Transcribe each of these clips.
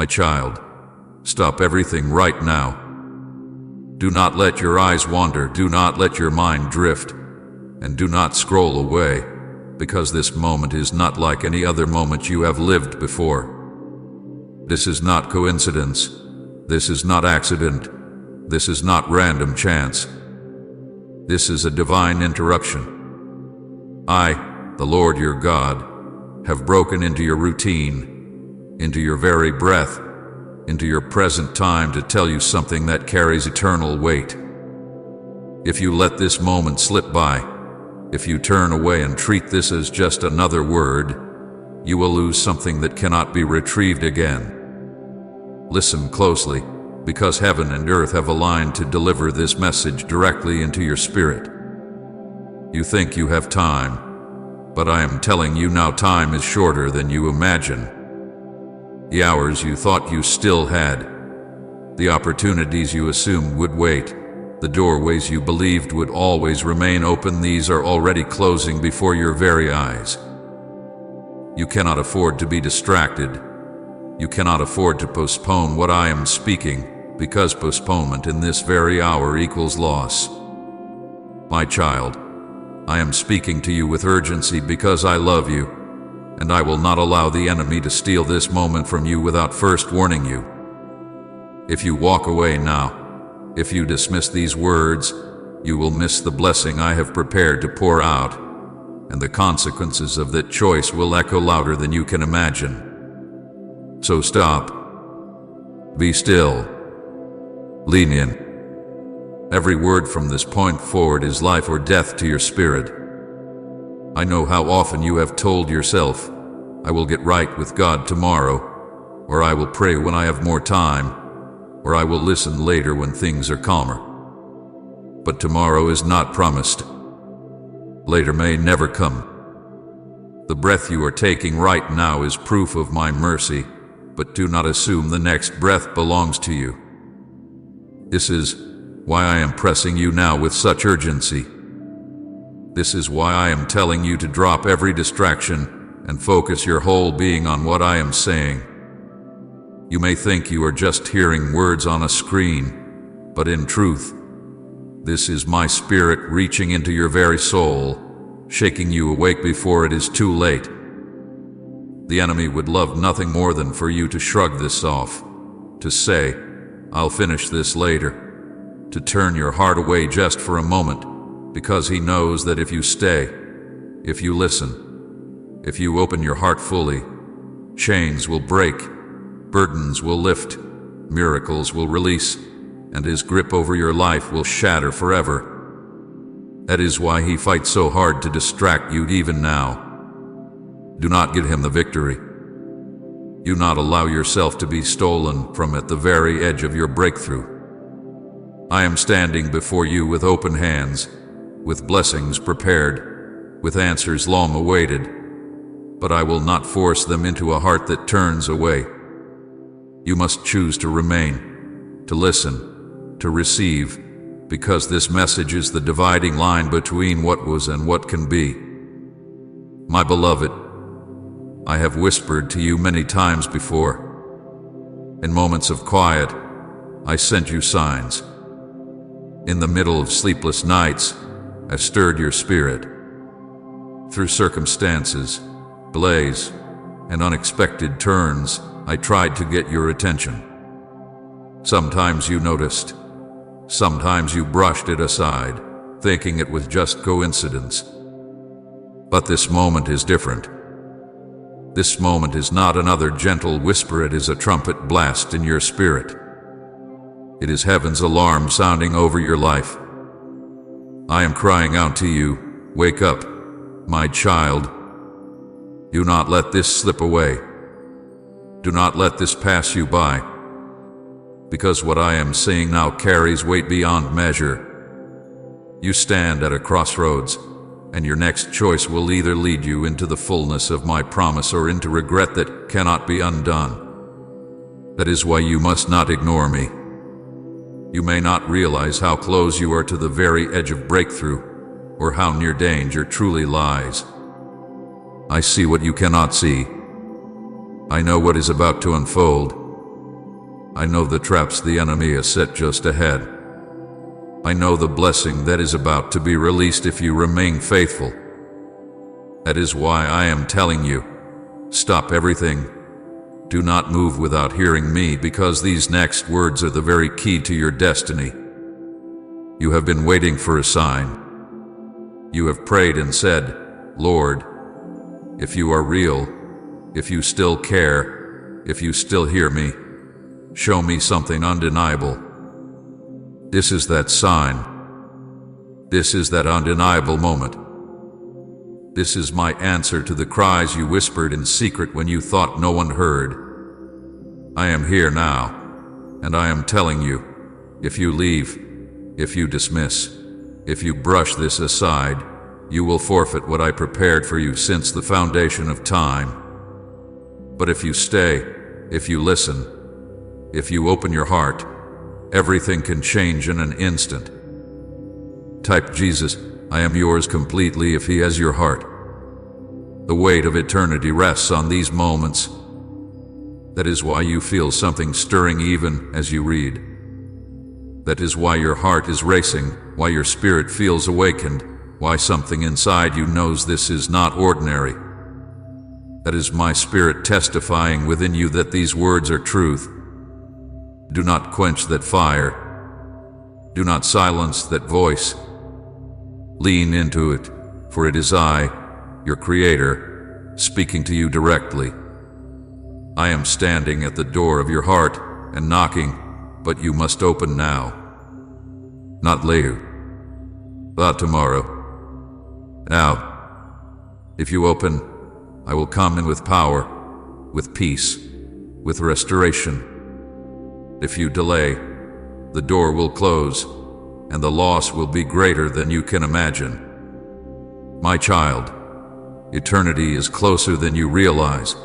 My child, stop everything right now. Do not let your eyes wander, do not let your mind drift, and do not scroll away, because this moment is not like any other moment you have lived before. This is not coincidence. This is not accident. This is not random chance. This is a divine interruption. I, the Lord your God, have broken into your routine, into your very breath, into your present time to tell you something that carries eternal weight. If you let this moment slip by, if you turn away and treat this as just another word, you will lose something that cannot be retrieved again. Listen closely, because heaven and earth have aligned to deliver this message directly into your spirit. You think you have time, but I am telling you now, time is shorter than you imagine. The hours you thought you still had, the opportunities you assumed would wait, the doorways you believed would always remain open, these are already closing before your very eyes. You cannot afford to be distracted. You cannot afford to postpone what I am speaking, because postponement in this very hour equals loss. My child, I am speaking to you with urgency because I love you, and I will not allow the enemy to steal this moment from you without first warning you. If you walk away now, if you dismiss these words, you will miss the blessing I have prepared to pour out, and the consequences of that choice will echo louder than you can imagine. So stop. Be still. Lean in. Every word from this point forward is life or death to your spirit. I know how often you have told yourself, I will get right with God tomorrow, or I will pray when I have more time, or I will listen later when things are calmer. But tomorrow is not promised. Later may never come. The breath you are taking right now is proof of my mercy, but do not assume the next breath belongs to you. This is why I am pressing you now with such urgency. This is why I am telling you to drop every distraction and focus your whole being on what I am saying. You may think you are just hearing words on a screen, but in truth, this is my spirit reaching into your very soul, shaking you awake before it is too late. The enemy would love nothing more than for you to shrug this off, to say, I'll finish this later, to turn your heart away just for a moment, because he knows that if you stay, if you listen, if you open your heart fully, chains will break, burdens will lift, miracles will release, and his grip over your life will shatter forever. That is why he fights so hard to distract you even now. Do not give him the victory. Do not allow yourself to be stolen from at the very edge of your breakthrough. I am standing before you with open hands, with blessings prepared, with answers long awaited, but I will not force them into a heart that turns away. You must choose to remain, to listen, to receive, because this message is the dividing line between what was and what can be. My beloved, I have whispered to you many times before. In moments of quiet, I sent you signs. In the middle of sleepless nights, I stirred your spirit. Through circumstances, delays, and unexpected turns, I tried to get your attention. Sometimes you noticed. Sometimes you brushed it aside, thinking it was just coincidence. But this moment is different. This moment is not another gentle whisper, it is a trumpet blast in your spirit. It is heaven's alarm sounding over your life. I am crying out to you, wake up, my child. Do not let this slip away. Do not let this pass you by. Because what I am saying now carries weight beyond measure. You stand at a crossroads, and your next choice will either lead you into the fullness of my promise or into regret that cannot be undone. That is why you must not ignore me. You may not realize how close you are to the very edge of breakthrough, or how near danger truly lies. I see what you cannot see. I know what is about to unfold, I know the traps the enemy has set just ahead. I know the blessing that is about to be released if you remain faithful. That is why I am telling you, stop everything. Do not move without hearing me, because these next words are the very key to your destiny. You have been waiting for a sign. You have prayed and said, Lord, if you are real, if you still care, if you still hear me, show me something undeniable. This is that sign. This is that undeniable moment. This is my answer to the cries you whispered in secret when you thought no one heard. I am here now, and I am telling you, if you leave, if you dismiss, if you brush this aside, you will forfeit what I prepared for you since the foundation of time. But if you stay, if you listen, if you open your heart, everything can change in an instant. Type Jesus, I am yours completely if he has your heart. The weight of eternity rests on these moments. That is why you feel something stirring even as you read. That is why your heart is racing, why your spirit feels awakened, why something inside you knows this is not ordinary. That is my spirit testifying within you that these words are truth. Do not quench that fire. Do not silence that voice. Lean into it, for it is I, your Creator, speaking to you directly. I am standing at the door of your heart and knocking, but you must open now. Not later, but tomorrow. Now, if you open, I will come in with power, with peace, with restoration. If you delay, the door will close, and the loss will be greater than you can imagine. My child, eternity is closer than you realize.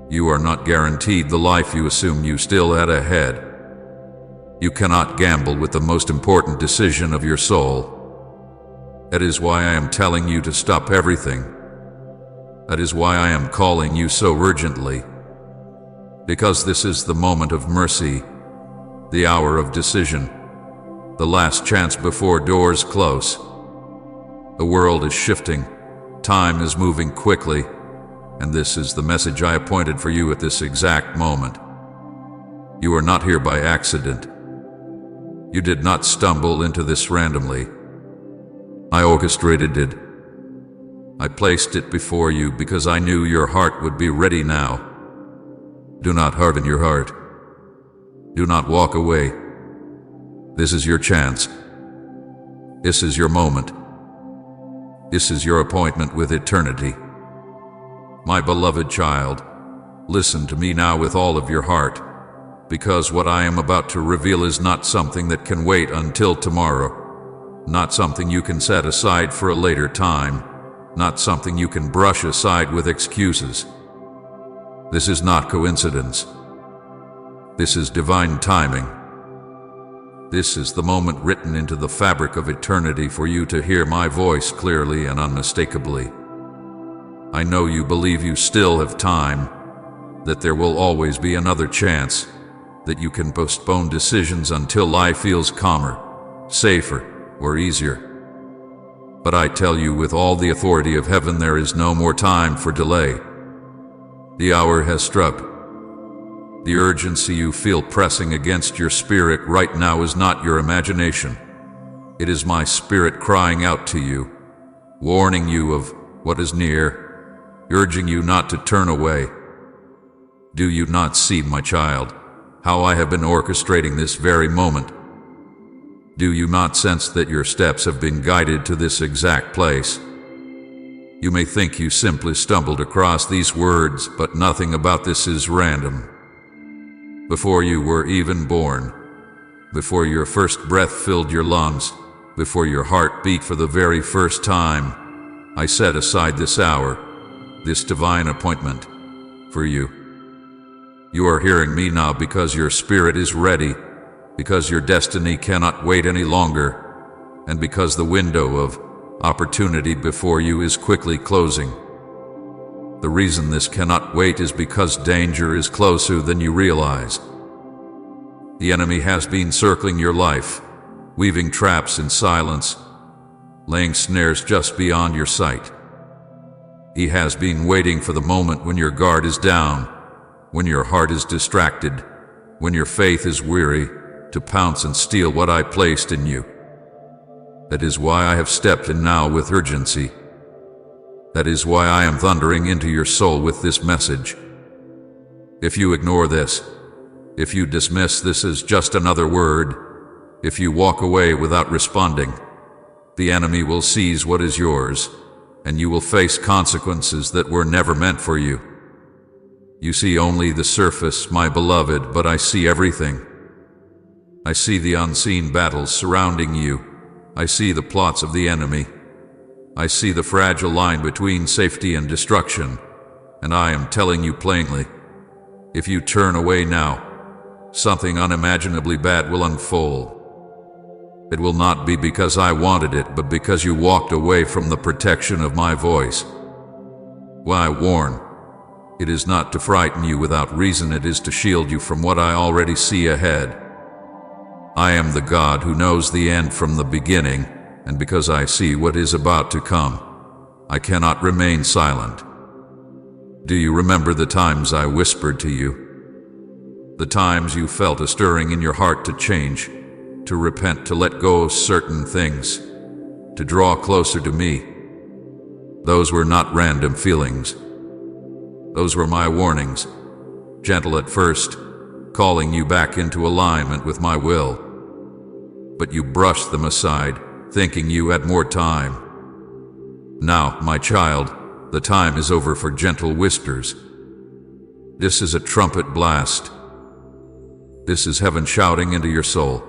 You are not guaranteed the life you assume you still had ahead. You cannot gamble with the most important decision of your soul. That is why I am telling you to stop everything. That is why I am calling you so urgently. Because this is the moment of mercy, the hour of decision, the last chance before doors close. The world is shifting, time is moving quickly, and this is the message I appointed for you at this exact moment. You are not here by accident. You did not stumble into this randomly. I orchestrated it. I placed it before you because I knew your heart would be ready now. Do not harden your heart. Do not walk away. This is your chance. This is your moment. This is your appointment with eternity. My beloved child, listen to me now with all of your heart, because what I am about to reveal is not something that can wait until tomorrow, not something you can set aside for a later time, not something you can brush aside with excuses. This is not coincidence. This is divine timing. This is the moment written into the fabric of eternity for you to hear my voice clearly and unmistakably. I know you believe you still have time, that there will always be another chance, that you can postpone decisions until life feels calmer, safer, or easier. But I tell you with all the authority of heaven, there is no more time for delay. The hour has struck. The urgency you feel pressing against your spirit right now is not your imagination. It is my spirit crying out to you, warning you of what is near, urging you not to turn away. Do you not see, my child, how I have been orchestrating this very moment? Do you not sense that your steps have been guided to this exact place? You may think you simply stumbled across these words, but nothing about this is random. Before you were even born, before your first breath filled your lungs, before your heart beat for the very first time, I set aside this hour, this divine appointment, for you. You are hearing me now because your spirit is ready, because your destiny cannot wait any longer, and because the window of opportunity before you is quickly closing. The reason this cannot wait is because danger is closer than you realize. The enemy has been circling your life, weaving traps in silence, laying snares just beyond your sight. He has been waiting for the moment when your guard is down, when your heart is distracted, when your faith is weary, to pounce and steal what I placed in you. That is why I have stepped in now with urgency. That is why I am thundering into your soul with this message. If you ignore this, if you dismiss this as just another word, if you walk away without responding, the enemy will seize what is yours, and you will face consequences that were never meant for you. You see only the surface, my beloved, but I see everything. I see the unseen battles surrounding you. I see the plots of the enemy. I see the fragile line between safety and destruction, and I am telling you plainly, if you turn away now, something unimaginably bad will unfold. It will not be because I wanted it, but because you walked away from the protection of my voice. Why warn? It is not to frighten you without reason, it is to shield you from what I already see ahead. I am the God who knows the end from the beginning, and because I see what is about to come, I cannot remain silent. Do you remember the times I whispered to you? The times you felt a stirring in your heart to change, to repent, to let go of certain things, to draw closer to me. Those were not random feelings. Those were my warnings, gentle at first, calling you back into alignment with my will. But you brushed them aside, thinking you had more time. Now, my child, the time is over for gentle whispers. This is a trumpet blast. This is heaven shouting into your soul.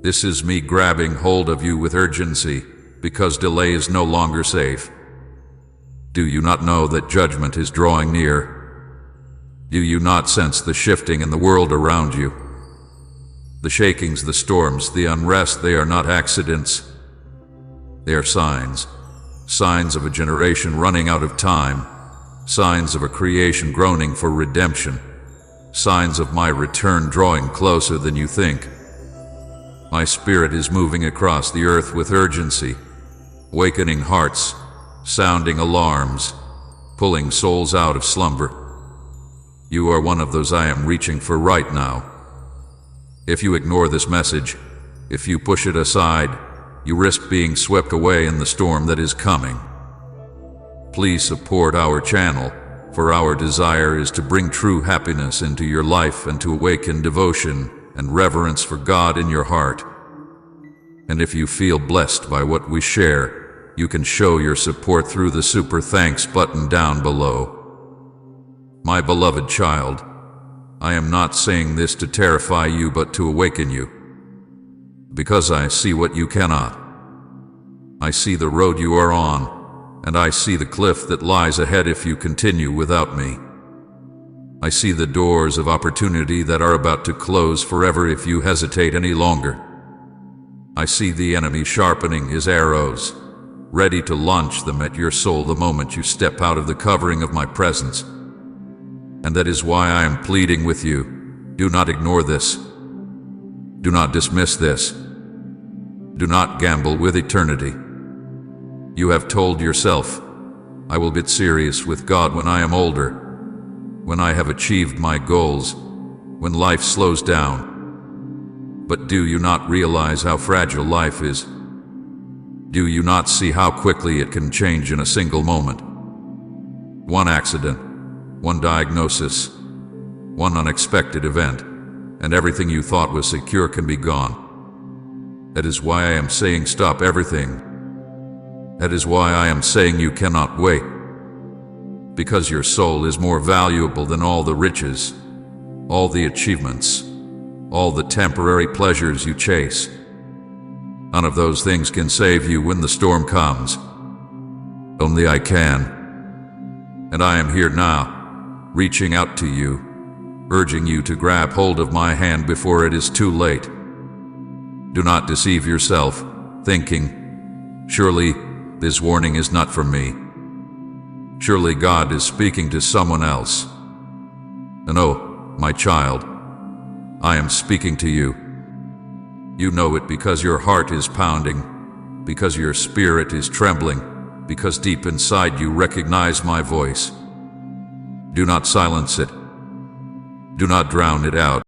This is me grabbing hold of you with urgency, because delay is no longer safe. Do you not know that judgment is drawing near? Do you not sense the shifting in the world around you? The shakings, the storms, the unrest, they are not accidents. They are signs. Signs of a generation running out of time. Signs of a creation groaning for redemption. Signs of my return drawing closer than you think. My spirit is moving across the earth with urgency, awakening hearts, sounding alarms, pulling souls out of slumber. You are one of those I am reaching for right now. If you ignore this message, if you push it aside, you risk being swept away in the storm that is coming. Please support our channel, for our desire is to bring true happiness into your life and to awaken devotion and reverence for God in your heart. And if you feel blessed by what we share, you can show your support through the super thanks button down below. My beloved child, I am not saying this to terrify you but to awaken you. Because I see what you cannot. I see the road you are on, and I see the cliff that lies ahead if you continue without me. I see the doors of opportunity that are about to close forever if you hesitate any longer. I see the enemy sharpening his arrows, ready to launch them at your soul the moment you step out of the covering of my presence. And that is why I am pleading with you. Do not ignore this. Do not dismiss this. Do not gamble with eternity. You have told yourself, I will get serious with God when I am older, when I have achieved my goals, when life slows down. But do you not realize how fragile life is? Do you not see how quickly it can change in a single moment? One accident, one diagnosis, one unexpected event, and everything you thought was secure can be gone. That is why I am saying stop everything. That is why I am saying you cannot wait. Because your soul is more valuable than all the riches, all the achievements, all the temporary pleasures you chase. None of those things can save you when the storm comes. Only I can. And I am here now, reaching out to you, urging you to grab hold of my hand before it is too late. Do not deceive yourself, thinking, surely this warning is not for me. Surely God is speaking to someone else. No, my child, I am speaking to you. You know it because your heart is pounding, because your spirit is trembling, because deep inside you recognize my voice. Do not silence it. Do not drown it out.